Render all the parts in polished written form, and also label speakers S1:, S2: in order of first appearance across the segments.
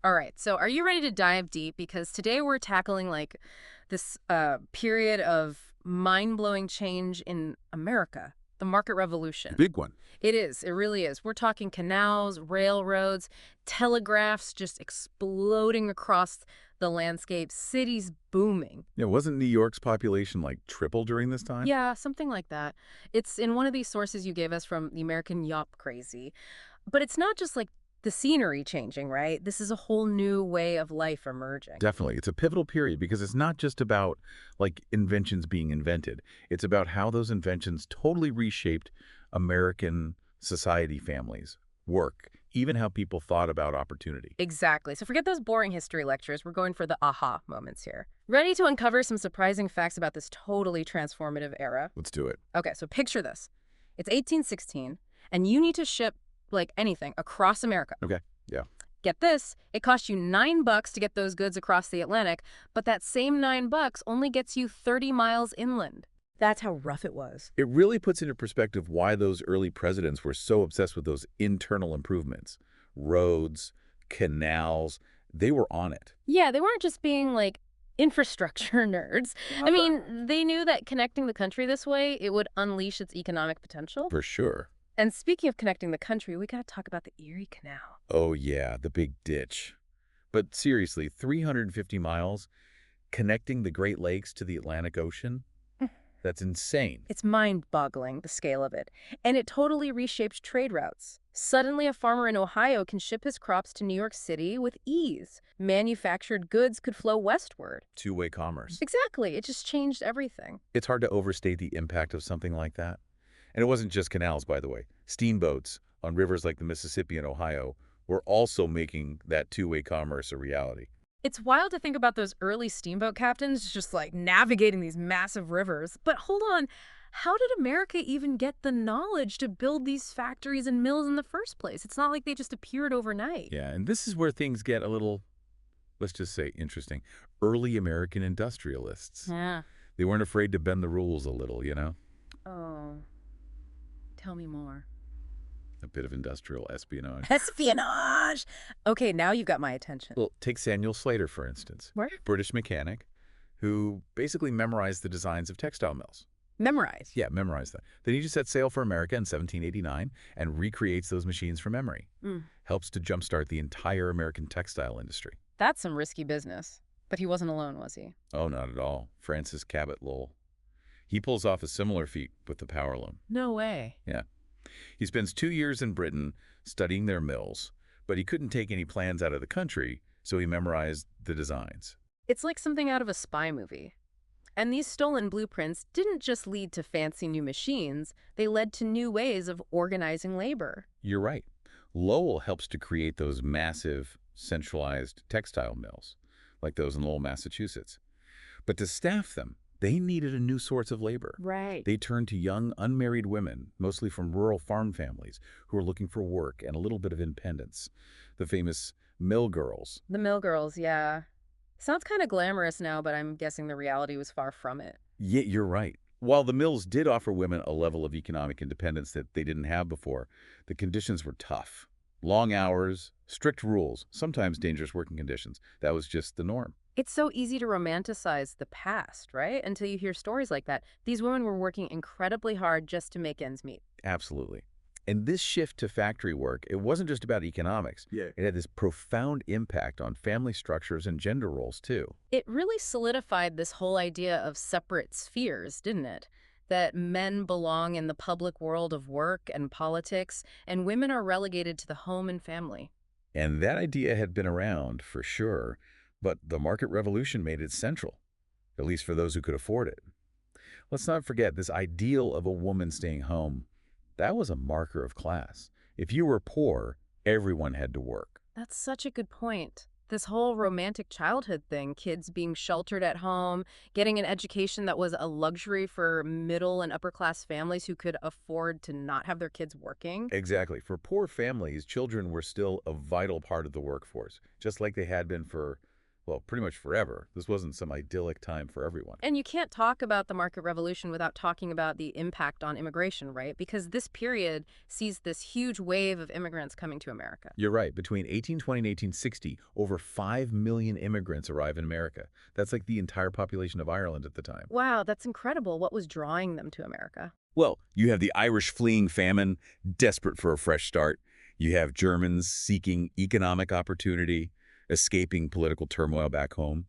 S1: All right, so are you ready to dive deep? Because today we're tackling like this period of mind-blowing change in America, the market
S2: The
S1: revolution.
S2: big one.
S1: It is, it really is. We're talking canals, railroads, telegraphs just exploding across the landscape, cities booming.
S2: Yeah, wasn't New York's population like triple during this time?
S1: Yeah, something like that. It's in one of these sources you gave us from the American Yawp crazy. But it's not just like the scenery changing, right? This is a whole new way of life emerging.
S2: Definitely. It's a pivotal period because it's not just about like inventions being invented. It's about how those inventions totally reshaped American society, families, work, even how people thought about opportunity.
S1: Exactly. So forget those boring history lectures. We're going for the aha moments here. Ready to uncover some surprising facts about this totally transformative era?
S2: Let's do it.
S1: Okay, so picture this. It's 1816, and you need to ship, like anything, across America.
S2: Okay. Yeah.
S1: Get this, it costs you $9 to get those goods across the Atlantic, but that same $9 only gets you 30 miles inland. That's how rough it was.
S2: It really puts into perspective why those early presidents were so obsessed with those internal improvements. Roads, canals, they were on it.
S1: Yeah, they weren't just being like infrastructure nerds. I
S2: Never.
S1: mean, they knew that connecting the country this way, it would unleash its economic potential.
S2: For sure.
S1: And speaking of connecting the country, we gotta talk about the Erie Canal.
S2: Oh, yeah, the big ditch. But seriously, 350 miles connecting the Great Lakes to the Atlantic Ocean? That's insane.
S1: It's mind-boggling, the scale of it. And it totally reshaped trade routes. Suddenly, a farmer in Ohio can ship his crops to New York City with ease. Manufactured goods could flow westward.
S2: Two-way commerce.
S1: Exactly. It just changed everything.
S2: It's hard to overstate the impact of something like that. And it wasn't just canals, by the way. Steamboats on rivers like the Mississippi and Ohio were also making that two-way commerce a reality.
S1: It's wild to think about those early steamboat captains just like navigating these massive rivers. But hold on, how did America even get the knowledge to build these factories and mills in the first place? It's not like they just appeared overnight.
S2: Yeah, and this is where things get a little, let's just say, interesting. Early American industrialists.
S1: Yeah.
S2: They weren't afraid to bend the rules a little, you know?
S1: Oh, tell me more.
S2: A bit of industrial espionage.
S1: Espionage! Okay, now you've got my attention.
S2: Well, take Samuel Slater, for instance.
S1: Where?
S2: British mechanic who basically memorized the designs of textile mills.
S1: Memorize.
S2: Yeah, memorized that. Then he just set sail for America in 1789 and recreates those machines from memory.
S1: Mm.
S2: Helps to jumpstart the entire American textile industry.
S1: That's some risky business. But he wasn't alone, was he?
S2: Oh, not at all. Francis Cabot Lowell. He pulls off a similar feat with the power loom.
S1: No way.
S2: Yeah. He spends 2 years in Britain studying their mills, but he couldn't take any plans out of the country, so he memorized the designs.
S1: It's like something out of a spy movie. And these stolen blueprints didn't just lead to fancy new machines, they led to new ways of organizing labor.
S2: You're right. Lowell helps to create those massive, centralized textile mills, like those in Lowell, Massachusetts. But to staff them, they needed a new source of labor.
S1: Right.
S2: They turned to young, unmarried women, mostly from rural farm families, who were looking for work and a little bit of independence. The famous mill girls.
S1: The mill girls, yeah. Sounds kind of glamorous now, but I'm guessing the reality was far from it.
S2: Yeah, you're right. While the mills did offer women a level of economic independence that they didn't have before, the conditions were tough. Long hours, strict rules, sometimes dangerous working conditions. That was just the norm.
S1: It's so easy to romanticize the past, right? Until you hear stories like that. These women were working incredibly hard just to make ends meet.
S2: Absolutely. And this shift to factory work, it wasn't just about economics.
S3: Yeah.
S2: It had this profound impact on family structures and gender roles, too.
S1: It really solidified this whole idea of separate spheres, didn't it? That men belong in the public world of work and politics, and women are relegated to the home and family.
S2: And that idea had been around, for sure, but the market revolution made it central, at least for those who could afford it. Let's not forget this ideal of a woman staying home. That was a marker of class. If you were poor, everyone had to work.
S1: That's such a good point. This whole romantic childhood thing, kids being sheltered at home, getting an education that was a luxury for middle and upper class families who could afford to not have their kids working.
S2: Exactly. For poor families, children were still a vital part of the workforce, just like they had been for Well, pretty much forever. This wasn't some idyllic time for everyone.
S1: And you can't talk about the market revolution without talking about the impact on immigration, right? Because this period sees this huge wave of immigrants coming to America.
S2: You're right. Between 1820 and 1860, over 5 million immigrants arrive in America. That's like the entire population of Ireland at the time.
S1: Wow, that's incredible. What was drawing them to America?
S2: Well, you have the Irish fleeing famine, desperate for a fresh start. You have Germans seeking economic opportunity, escaping political turmoil back home.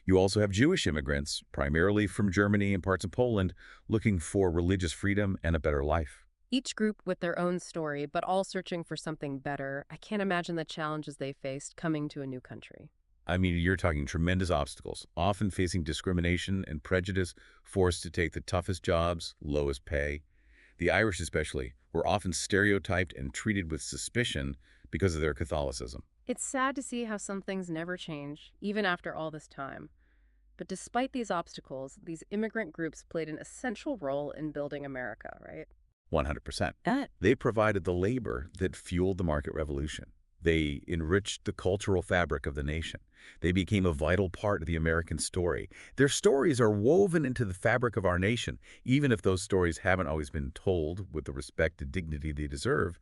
S2: You also have Jewish immigrants, primarily from Germany and parts of Poland, looking for religious freedom and a better life.
S1: Each group with their own story, but all searching for something better. I can't imagine the challenges they faced coming to a new country.
S2: I mean, you're talking tremendous obstacles, often facing discrimination and prejudice, forced to take the toughest jobs, lowest pay. The Irish especially were often stereotyped and treated with suspicion because of their Catholicism.
S1: It's sad to see how some things never change, even after all this time. But despite these obstacles, these immigrant groups played an essential role in building America, right?
S2: 100%.
S1: That
S2: They provided the labor that fueled the market revolution. They enriched the cultural fabric of the nation. They became a vital part of the American story. Their stories are woven into the fabric of our nation, even if those stories haven't always been told with the respect and dignity they deserve.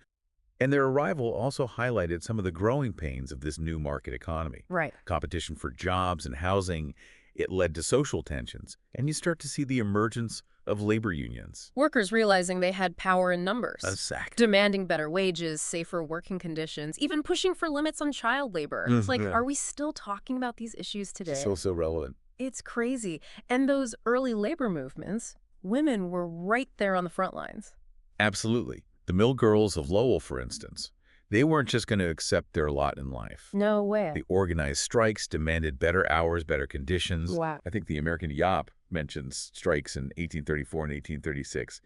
S2: And their arrival also highlighted some of the growing pains of this new market economy.
S1: right.
S2: Competition for jobs and housing, it led to social tensions, and you start to see the emergence of labor unions.
S1: Workers realizing they had power in numbers,
S2: Exactly.
S1: demanding better wages, safer working conditions, even pushing for limits on child labor. It's like,
S2: Yeah.
S1: are we still talking about these issues today?
S2: So relevant.
S1: It's crazy. And those early labor movements, women were right there on the front lines.
S2: Absolutely. The mill girls of Lowell, for instance, they weren't just going to accept their lot in life.
S1: No way.
S2: They organized strikes, demanded better hours, better conditions.
S1: Wow.
S2: I think the American Yawp mentions strikes in 1834 and 1836.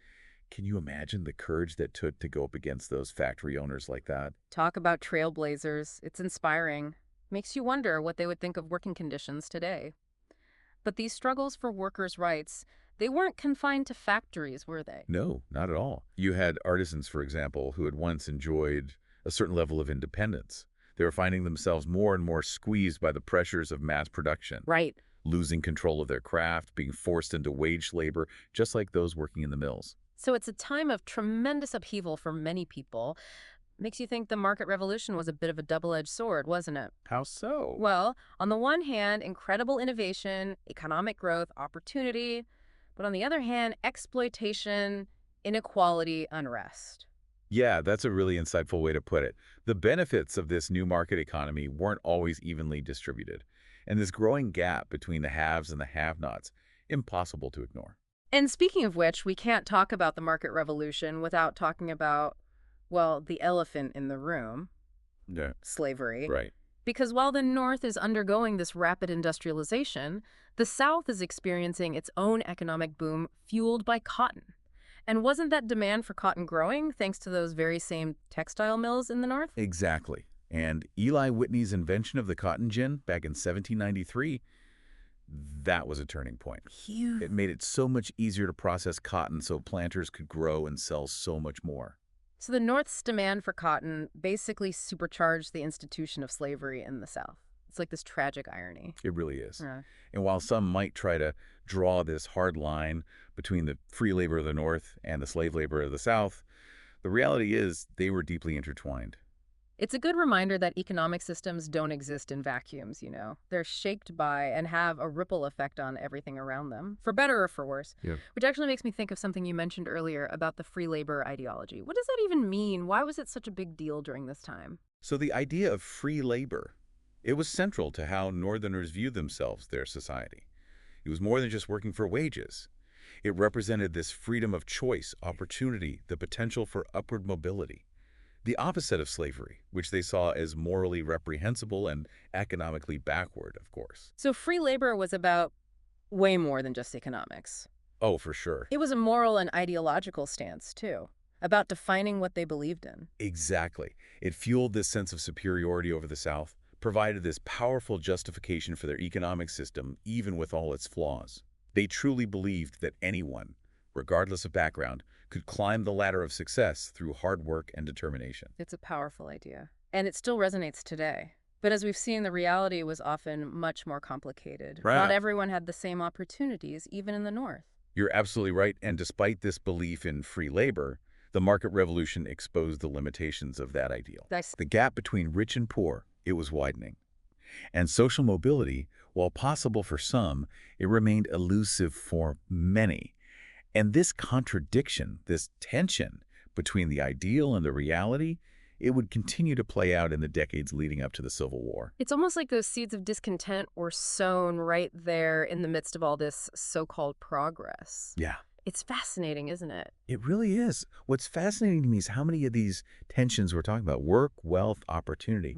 S2: Can you imagine the courage that took to go up against those factory owners like that?
S1: Talk about trailblazers. It's inspiring. Makes you wonder what they would think of working conditions today. But these struggles for workers' rights, they weren't confined to factories, were they?
S2: No, not at all. You had artisans, for example, who had once enjoyed a certain level of independence. They were finding themselves more and more squeezed by the pressures of mass production,
S1: Right.
S2: losing control of their craft, being forced into wage labor, just like those working in the mills.
S1: So it's a time of tremendous upheaval for many people. Makes you think the market revolution was a bit of a double-edged sword, wasn't it?
S2: How so?
S1: Well, on the one hand, incredible innovation, economic growth, opportunity. But on the other hand, exploitation, inequality, unrest.
S2: Yeah, that's a really insightful way to put it. The benefits of this new market economy weren't always evenly distributed, and this growing gap between the haves and the have-nots, impossible to ignore.
S1: And speaking of which, we can't talk about the market revolution without talking about, well, the elephant in the room,
S2: Yeah,
S1: slavery.
S2: right.
S1: Because while the North is undergoing this rapid industrialization, the South is experiencing its own economic boom fueled by cotton. And wasn't that demand for cotton growing thanks to those very same textile mills in the North?
S2: Exactly. And Eli Whitney's invention of the cotton gin back in 1793, that was a turning point.
S1: Huge.
S2: It made it so much easier to process cotton so planters could grow and sell so much more.
S1: So the North's demand for cotton basically supercharged the institution of slavery in the South. It's like this tragic irony.
S2: It really is.
S1: Yeah.
S2: And while some might try to draw this hard line between the free labor of the North and the slave labor of the South, the reality is they were deeply intertwined.
S1: It's a good reminder that economic systems don't exist in vacuums, you know. They're shaped by and have a ripple effect on everything around them, for better or for worse.
S2: Yeah.
S1: Which actually makes me think of something you mentioned earlier about the free labor ideology. What does that even mean? Why was it such a big deal during this time?
S2: So the idea of free labor, it was central to how Northerners viewed themselves, their society. It was more than just working for wages. It represented this freedom of choice, opportunity, the potential for upward mobility. The opposite of slavery, which they saw as morally reprehensible and economically backward, of course.
S1: So free labor was about way more than just economics.
S2: Oh, for sure.
S1: It was a moral and ideological stance, too, about defining what they believed in.
S2: Exactly. It fueled this sense of superiority over the South, provided this powerful justification for their economic system, even with all its flaws. They truly believed that anyone, regardless of background, could climb the ladder of success through hard work and determination.
S1: It's a powerful idea. And it still resonates today. But as we've seen, the reality was often much more complicated. Not
S2: Right.
S1: everyone had the same opportunities, even in the North.
S2: You're absolutely right. And despite this belief in free labor, the market revolution exposed the limitations of that ideal.
S1: That's
S2: The gap between rich and poor, it was widening. And social mobility, while possible for some, it remained elusive for many. And this contradiction, this tension between the ideal and the reality, it would continue to play out in the decades leading up to the Civil War.
S1: It's almost like those seeds of discontent were sown right there in the midst of all this so-called progress.
S2: Yeah.
S1: It's fascinating, isn't it?
S2: It really is. What's fascinating to me is how many of these tensions we're talking about, work, wealth, opportunity,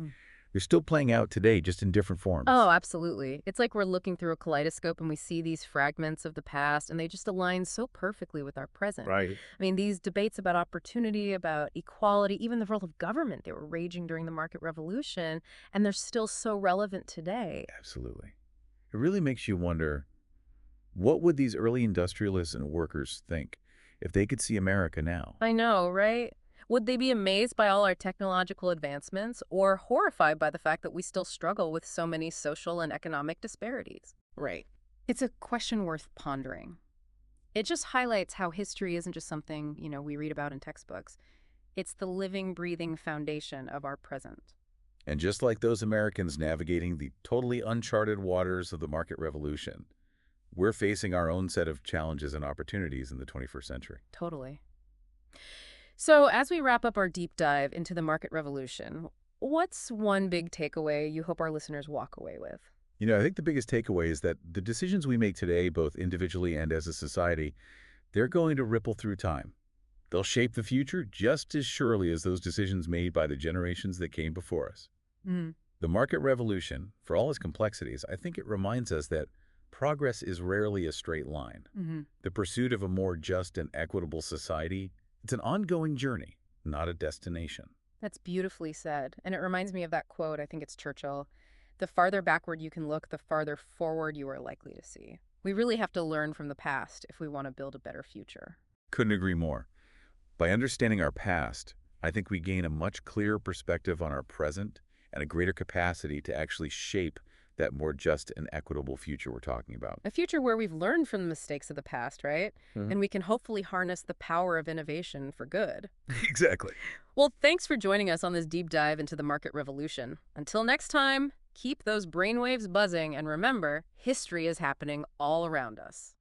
S2: they're still playing out today, just in different forms.
S1: Oh, absolutely. It's like we're looking through a kaleidoscope and we see these fragments of the past, and they just align so perfectly with our present.
S2: Right.
S1: I mean, these debates about opportunity, about equality, even the role of government, they were raging during the market revolution, and they're still so relevant today.
S2: Absolutely. It really makes you wonder, what would these early industrialists and workers think if they could see America now?
S1: I know, right? Would they be amazed by all our technological advancements or horrified by the fact that we still struggle with so many social and economic disparities? Right. It's a question worth pondering. It just highlights how history isn't just something, we read about in textbooks. It's the living, breathing foundation of our present.
S2: And just like those Americans navigating the totally uncharted waters of the market revolution, we're facing our own set of challenges and opportunities in the 21st century.
S1: Totally. So, as we wrap up our deep dive into the market revolution, what's one big takeaway you hope our listeners walk away with?
S2: I think the biggest takeaway is that the decisions we make today, both individually and as a society, they're going to ripple through time. They'll shape the future just as surely as those decisions made by the generations that came before us.
S1: Mm.
S2: The market revolution, for all its complexities, I think it reminds us that progress is rarely a straight line.
S1: Mm-hmm.
S2: The pursuit of a more just and equitable society, it's an ongoing journey, not a destination.
S1: That's beautifully said. And it reminds me of that quote, I think it's Churchill: the farther backward you can look, the farther forward you are likely to see. We really have to learn from the past if we want to build a better future.
S2: Couldn't agree more. By understanding our past, I think we gain a much clearer perspective on our present and a greater capacity to actually shape that more just and equitable future we're talking about.
S1: A future where we've learned from the mistakes of the past, right?
S2: Mhm.
S1: And we can hopefully harness the power of innovation for good.
S2: Exactly.
S1: Well, thanks for joining us on this deep dive into the market revolution. Until next time, keep those brainwaves buzzing, and remember, history is happening all around us.